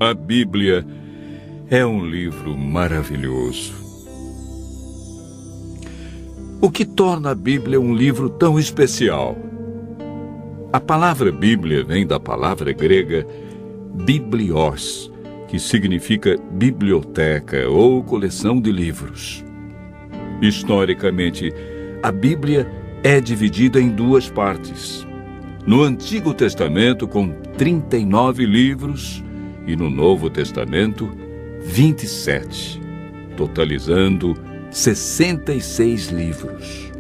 A Bíblia é um livro maravilhoso. O que torna a Bíblia um livro tão especial? A palavra Bíblia vem da palavra grega biblios, que significa biblioteca ou coleção de livros. Historicamente, a Bíblia é dividida em duas partes. No Antigo Testamento, com 39 livros, e no Novo Testamento, 27, totalizando 66 livros.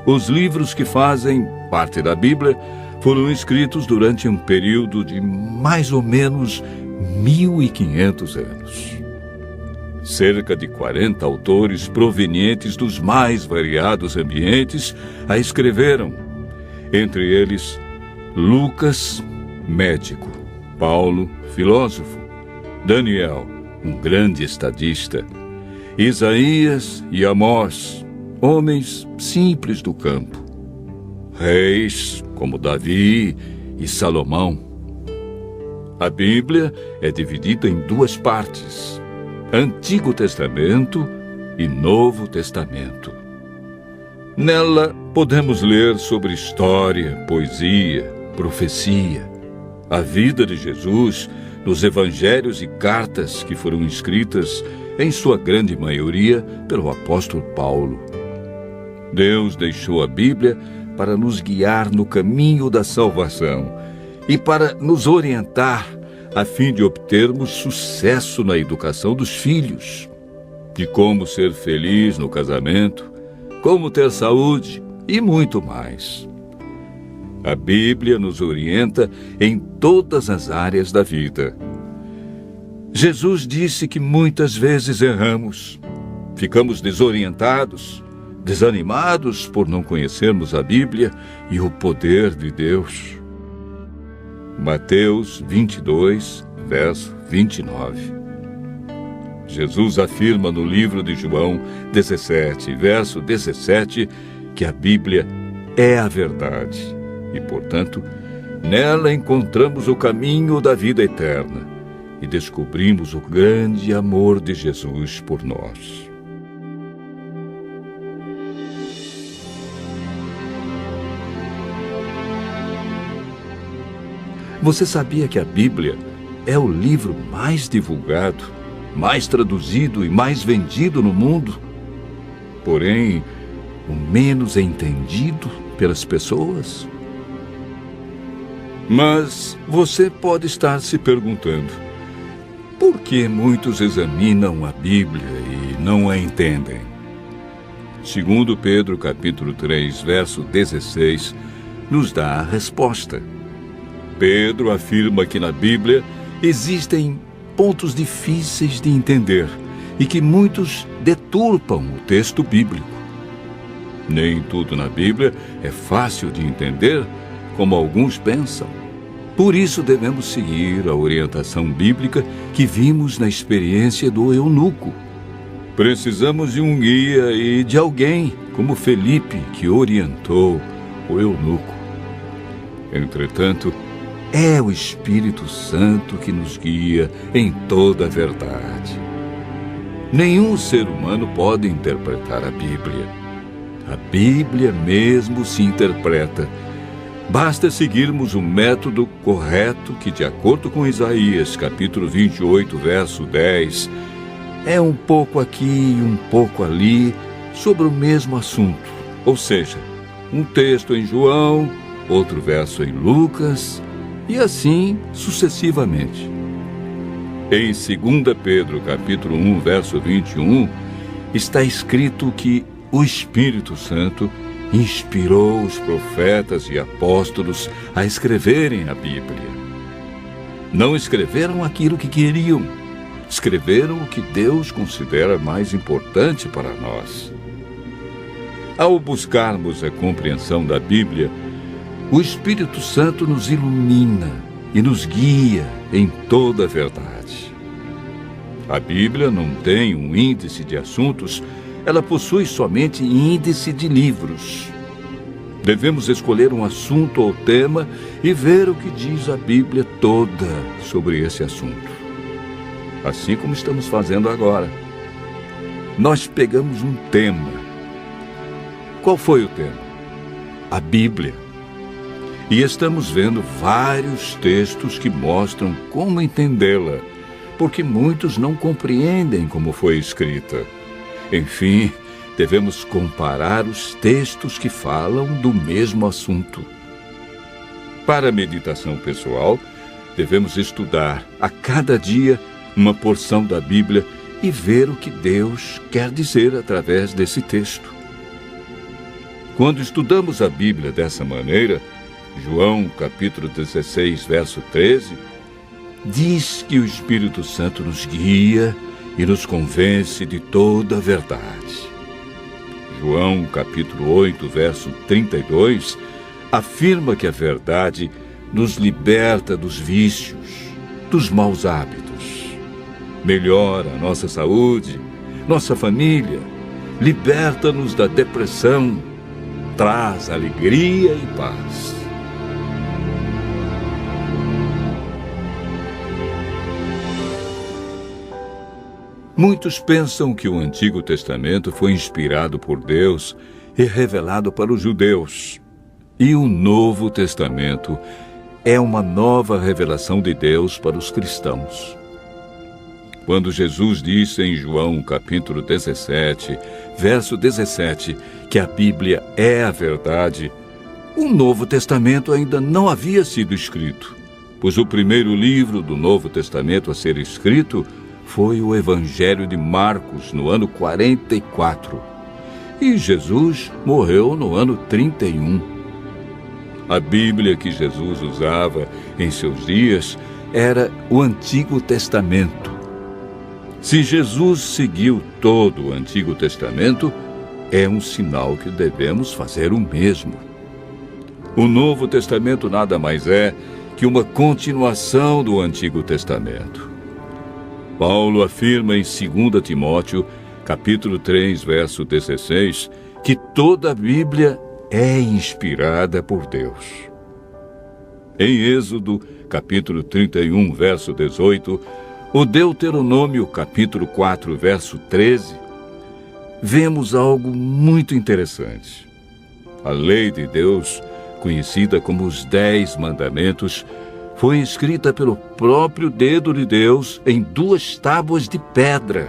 Os livros que fazem parte da Bíblia foram escritos durante um período de mais ou menos 1.500 anos. Cerca de 40 autores provenientes dos mais variados ambientes a escreveram. Entre eles, Lucas, médico; Paulo, filósofo; Daniel, um grande estadista; Isaías e Amós, homens simples do campo; reis como Davi e Salomão. A Bíblia é dividida em duas partes: Antigo Testamento e Novo Testamento. Nela podemos ler sobre história, poesia, profecia, a vida de Jesus nos evangelhos e cartas que foram escritas, em sua grande maioria, pelo apóstolo Paulo. Deus deixou a Bíblia para nos guiar no caminho da salvação e para nos orientar a fim de obtermos sucesso na educação dos filhos, de como ser feliz no casamento, como ter saúde e muito mais. A Bíblia nos orienta em todas as áreas da vida. Jesus disse que muitas vezes erramos, ficamos desorientados, desanimados por não conhecermos a Bíblia e o poder de Deus. Mateus 22, verso 29. Jesus afirma no livro de João 17, verso 17, que a Bíblia é a verdade e, portanto, nela encontramos o caminho da vida eterna e descobrimos o grande amor de Jesus por nós. Você sabia que a Bíblia é o livro mais divulgado, mais traduzido e mais vendido no mundo? Porém, o menos entendido pelas pessoas? Mas você pode estar se perguntando: por que muitos examinam a Bíblia e não a entendem? Segundo Pedro, capítulo 3, verso 16, nos dá a resposta. Pedro afirma que na Bíblia existem pontos difíceis de entender e que muitos deturpam o texto bíblico. Nem tudo na Bíblia é fácil de entender, como alguns pensam. Por isso devemos seguir a orientação bíblica que vimos na experiência do eunuco. Precisamos de um guia e de alguém como Felipe, que orientou o eunuco. Entretanto, é o Espírito Santo que nos guia em toda a verdade. Nenhum ser humano pode interpretar a Bíblia. A Bíblia mesmo se interpreta. Basta seguirmos o método correto que, de acordo com Isaías, capítulo 28, verso 10, é um pouco aqui e um pouco ali sobre o mesmo assunto. Ou seja, um texto em João, outro verso em Lucas, e assim sucessivamente. Em 2 Pedro, capítulo 1, verso 21, está escrito que o Espírito Santo inspirou os profetas e apóstolos a escreverem a Bíblia. Não escreveram aquilo que queriam, escreveram o que Deus considera mais importante para nós. Ao buscarmos a compreensão da Bíblia, o Espírito Santo nos ilumina e nos guia em toda a verdade. A Bíblia não tem um índice de assuntos, ela possui somente índice de livros. Devemos escolher um assunto ou tema e ver o que diz a Bíblia toda sobre esse assunto. Assim como estamos fazendo agora. Nós pegamos um tema. Qual foi o tema? A Bíblia. E estamos vendo vários textos que mostram como entendê-la, porque muitos não compreendem como foi escrita. Enfim, devemos comparar os textos que falam do mesmo assunto. Para a meditação pessoal, devemos estudar a cada dia uma porção da Bíblia e ver o que Deus quer dizer através desse texto. Quando estudamos a Bíblia dessa maneira, João capítulo 16, verso 13, diz que o Espírito Santo nos guia e nos convence de toda a verdade. João capítulo 8, verso 32, afirma que a verdade nos liberta dos vícios, dos maus hábitos, melhora a nossa saúde, nossa família, liberta-nos da depressão, traz alegria e paz. Muitos pensam que o Antigo Testamento foi inspirado por Deus e revelado para os judeus. E o Novo Testamento é uma nova revelação de Deus para os cristãos. Quando Jesus disse em João capítulo 17, verso 17, que a Bíblia é a verdade, o Novo Testamento ainda não havia sido escrito, pois o primeiro livro do Novo Testamento a ser escrito foi o Evangelho de Marcos, no ano 44. E Jesus morreu no ano 31. A Bíblia que Jesus usava em seus dias era o Antigo Testamento. Se Jesus seguiu todo o Antigo Testamento, é um sinal que devemos fazer o mesmo. O Novo Testamento nada mais é que uma continuação do Antigo Testamento. Paulo afirma em 2 Timóteo, capítulo 3, verso 16, que toda a Bíblia é inspirada por Deus. Em Êxodo, capítulo 31, verso 18, o Deuteronômio, capítulo 4, verso 13, vemos algo muito interessante. A lei de Deus, conhecida como os 10 Mandamentos, foi escrita pelo próprio dedo de Deus em 2 tábuas de pedra.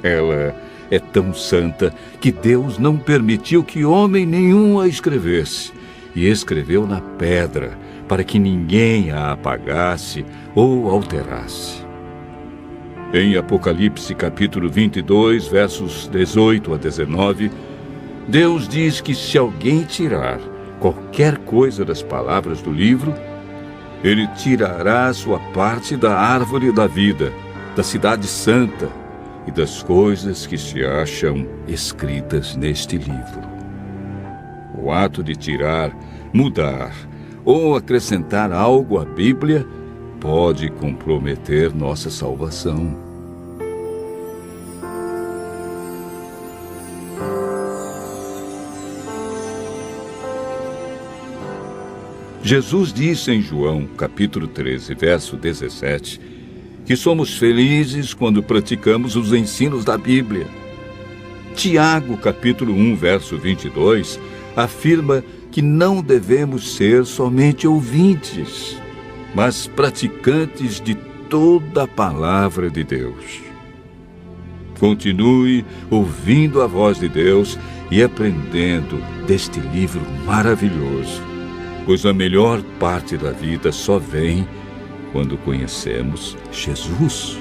Ela é tão santa que Deus não permitiu que homem nenhum a escrevesse, e escreveu na pedra para que ninguém a apagasse ou alterasse. Em Apocalipse capítulo 22, versos 18 a 19, Deus diz que se alguém tirar qualquer coisa das palavras do livro, Ele tirará sua parte da árvore da vida, da cidade santa e das coisas que se acham escritas neste livro. O ato de tirar, mudar ou acrescentar algo à Bíblia pode comprometer nossa salvação. Jesus disse em João, capítulo 13, verso 17, que somos felizes quando praticamos os ensinos da Bíblia. Tiago, capítulo 1, verso 22, afirma que não devemos ser somente ouvintes, mas praticantes de toda a palavra de Deus. Continue ouvindo a voz de Deus e aprendendo deste livro maravilhoso, pois a melhor parte da vida só vem quando conhecemos Jesus.